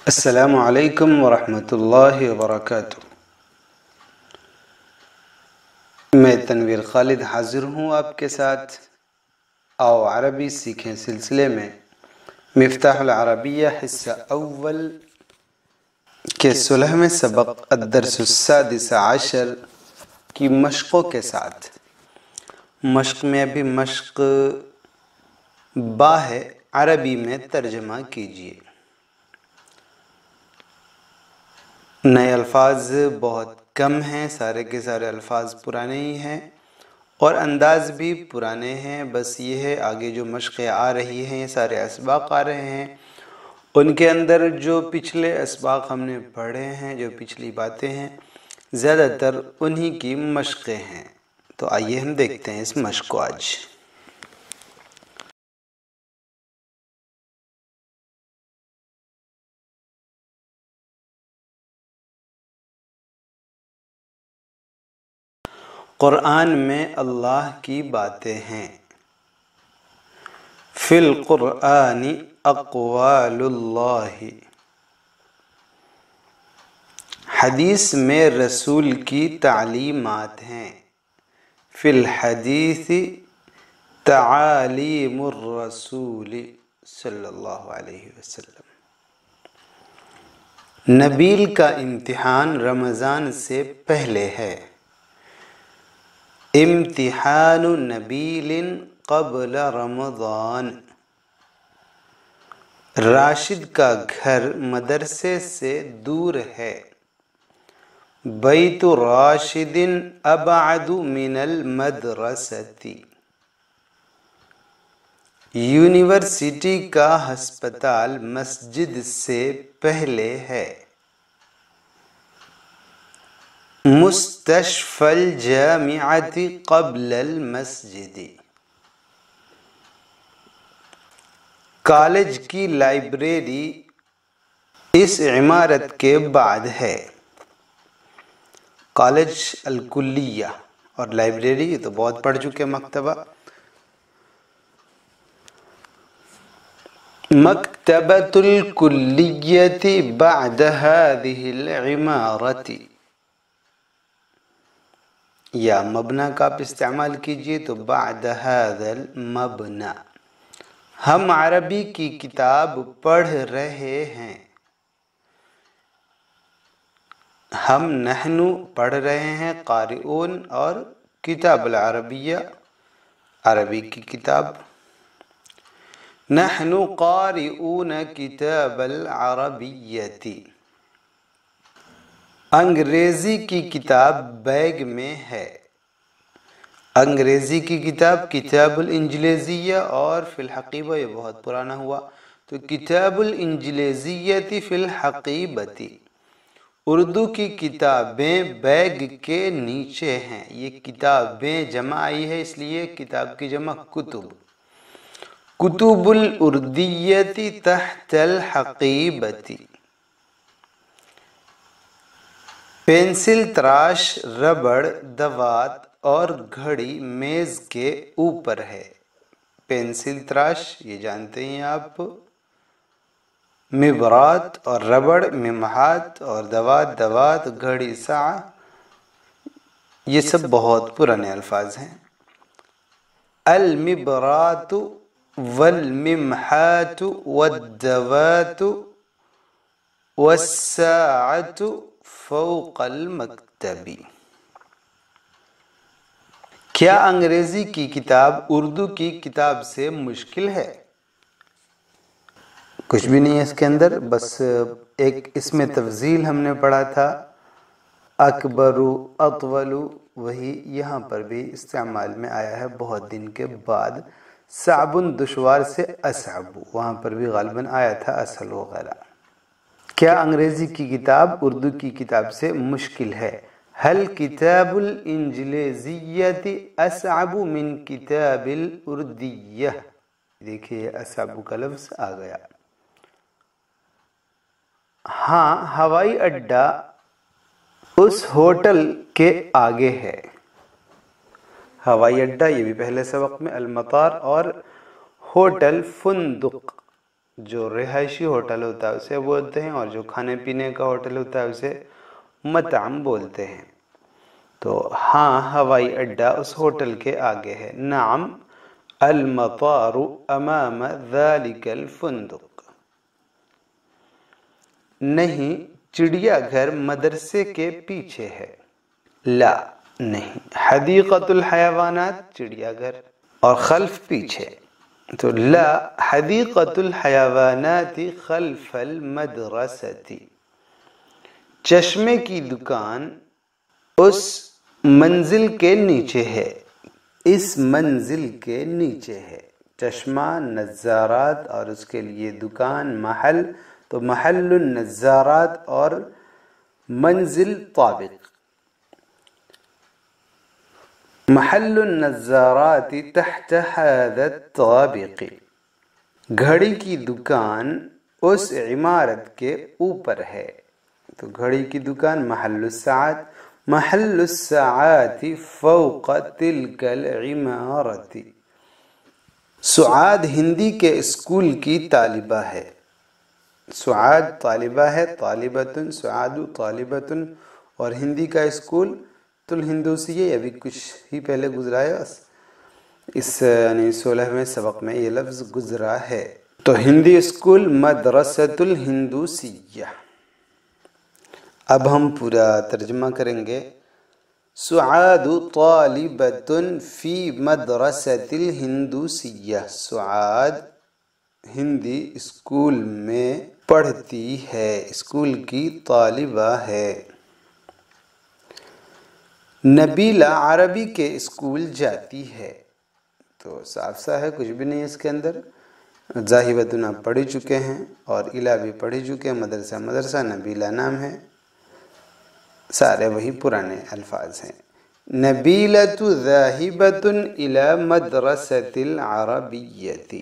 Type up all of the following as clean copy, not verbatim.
السلام علیکم ورحمۃ اللہ وبرکاتہ۔ میں تنویر خالد حاضر ہوں آپ کے ساتھ آؤ عربی سیکھیں سلسلے میں مفتاح العربیہ حصہ اول کے 16ویں سبق الدرس السادس عشر کی مشقوں کے ساتھ۔ مشق میں ابھی مشق با ہے، عربی میں ترجمہ کیجیے۔ نئے الفاظ بہت کم ہیں، سارے کے سارے الفاظ پرانے ہی ہیں اور انداز بھی پرانے ہیں۔ بس یہ ہے آگے جو مشقیں آ رہی ہیں، یہ سارے اسباق آ رہے ہیں، ان کے اندر جو پچھلے اسباق ہم نے پڑھے ہیں، جو پچھلی باتیں ہیں، زیادہ تر انہی کی مشقیں ہیں۔ تو آئیے ہم دیکھتے ہیں اس مشق کو آج۔ قرآن میں اللہ کی باتیں ہیں۔ فی القرآن اقوال اللہ، حدیث میں رسول کی تعلیمات ہیں۔ فی الحدیث تعالیم الرسول صلی اللہ علیہ وسلم، نبیل کا امتحان رمضان سے پہلے ہے۔ امتحان نبیل قبل رمضان، راشد کا گھر مدرسے سے دور ہے۔ بیت راشد ابعد من المدرسۃ، یونیورسٹی کا ہسپتال مسجد سے پہلے ہے۔ مستشفی الجامعۃ قبل المسجد، کالج کی لائبریری اس عمارت کے بعد ہے۔ کالج الکلیہ اور لائبریری یہ تو بہت پڑھ چکے مکتبہ۔ مکتبۃ الکلیۃ بعد هذه العمارۃ، یا مبنی کا آپ استعمال کیجئے تو بعد هذا المبنى۔ ہم عربی کی کتاب پڑھ رہے ہیں۔ ہم نحن پڑھ رہے ہیں، قارئون، اور کتاب العربیہ عربی کی کتاب۔ نحن قارئون کتاب العربیۃ، انگریزی کی کتاب بیگ میں ہے۔ انگریزی کی کتاب کتاب الانجلیزیہ، اور فی الحقیبہ یہ بہت پرانا ہوا تو کتاب الانجلیزیۃ فی الحقیبۃ، اردو کی کتابیں بیگ کے نیچے ہیں۔ یہ کتابیں جمع آئی ہے، اس لیے کتاب کی جمع کتب۔ کتب الاردیۃ تحت الحقیبۃ، پینسل، تراش، ربڑ، دوات اور گھڑی میز کے اوپر ہے۔ پینسل، تراش یہ جانتے ہیں آپ، مبرات اور ربڑ ممحات، اور دوات گھڑی ساعہ، یہ سب بہت پرانے الفاظ ہیں۔ المبرات والممحات والدوات والساعة فوق المکتب۔ کیا انگریزی کی کتاب اردو کی کتاب سے مشکل ہے؟ کچھ بھی نہیں ہے اس کے اندر، بس ایک اس میں تفضیل ہم نے پڑھا تھا، اکبر، اطول، وہی یہاں پر بھی استعمال میں آیا ہے بہت دن کے بعد۔ صعب دشوار سے اصعب، وہاں پر بھی غالباً آیا تھا اسهل وغیرہ۔ کیا انگریزی کی کتاب اردو کی کتاب سے مشکل ہے؟ هل کتاب الانجلیزیۃ اصعب من کتاب الاردیہ؟ دیکھیے اصعب کا لفظ آ گیا۔ ہاں، ہوائی اڈا اس ہوٹل کے آگے ہے۔ ہوائی اڈا یہ بھی پہلے سبق میں، المطار، اور ہوٹل فندق جو رہائشی ہوٹل ہوتا ہے اسے بولتے ہیں، اور جو کھانے پینے کا ہوٹل ہوتا ہے اسے مطعم بولتے ہیں۔ تو ہاں ہوائی اڈا اس ہوٹل کے آگے ہے۔ نعم المطار امام ذلك الفندق۔ نہیں، چڑیا گھر مدرسے کے پیچھے ہے۔ لا، نہیں، حدیقۃ الحیوانات چڑیا گھر، اور خلف پیچھے، تو لا حدیقۃ الحیوانات خلف المدرسۃ۔ چشمے کی دکان اس منزل کے نیچے ہے، اس منزل کے نیچے ہے۔ چشمہ نظارات اور اس کے لیے دکان محل، تو محل النظارات اور منزل طابق۔ محل النظارات تحت هذا الطابق۔ گھڑی کی دکان اس عمارت کے اوپر ہے، تو گھڑی کی دکان محل الساعات، محل الساعات فوق تلك العمارت۔ سعاد ہندی کے اسکول کی طالبہ ہے۔ سعاد طالبہ ہے، طالبۃ، سعاد طالبۃ، اور ہندی کا اسکول تو الہندوسیہ، ابھی کچھ ہی پہلے گزرا ہے، اس یعنی 16ویں سبق میں یہ لفظ گزرا ہے۔ تو ہندی اسکول مدرسۃ الہندوسیہ۔ اب ہم پورا ترجمہ کریں گے۔ سعاد طالبۃ فی مدرسۃ الہندوسیہ۔ سعاد ہندی اسکول میں پڑھتی ہے، اسکول کی طالبہ ہے۔ نبیلہ عربی کے اسکول جاتی ہے، تو صاف سا ہے، کچھ بھی نہیں اس کے اندر۔ ذاہبۃ آپ پڑھ چکے ہیں، اور الہ بھی پڑھ چکے ہیں، مدرسہ مدرسہ، نبیلہ نام ہے، سارے وہی پرانے الفاظ ہیں۔ نبیلۃ ذاہبۃ الی مدرسۃ العربیۃ۔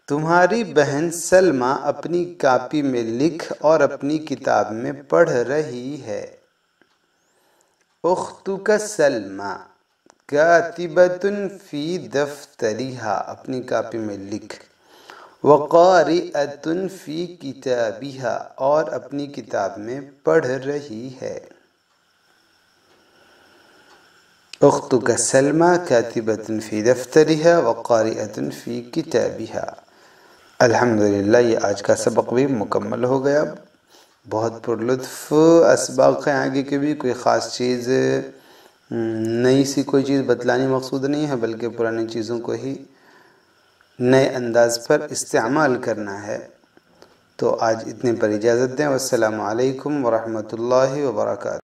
تمہاری بہن سلمیٰ اپنی کاپی میں لکھ اور اپنی کتاب میں پڑھ رہی ہے۔ اختک سلمیٰ کاتبۃ فی دفترہا، اپنی کاپی میں لکھ، وقارئۃ فی کتابہا، اور اپنی کتاب میں پڑھ رہی ہے۔ اختک سلمیٰ کاتبۃ فی دفترہا وقارئۃ فی کتابہا۔ الحمدللہ یہ آج کا سبق بھی مکمل ہو گیا۔ بہت پرلطف اسباق ہیں آگے کے بھی، کوئی خاص چیز نئی سی کوئی چیز بتلانی مقصود نہیں ہے، بلکہ پرانی چیزوں کو ہی نئے انداز پر استعمال کرنا ہے۔ تو آج اتنے پر اجازت دیں، والسلام علیکم ورحمۃ اللہ وبرکاتہ۔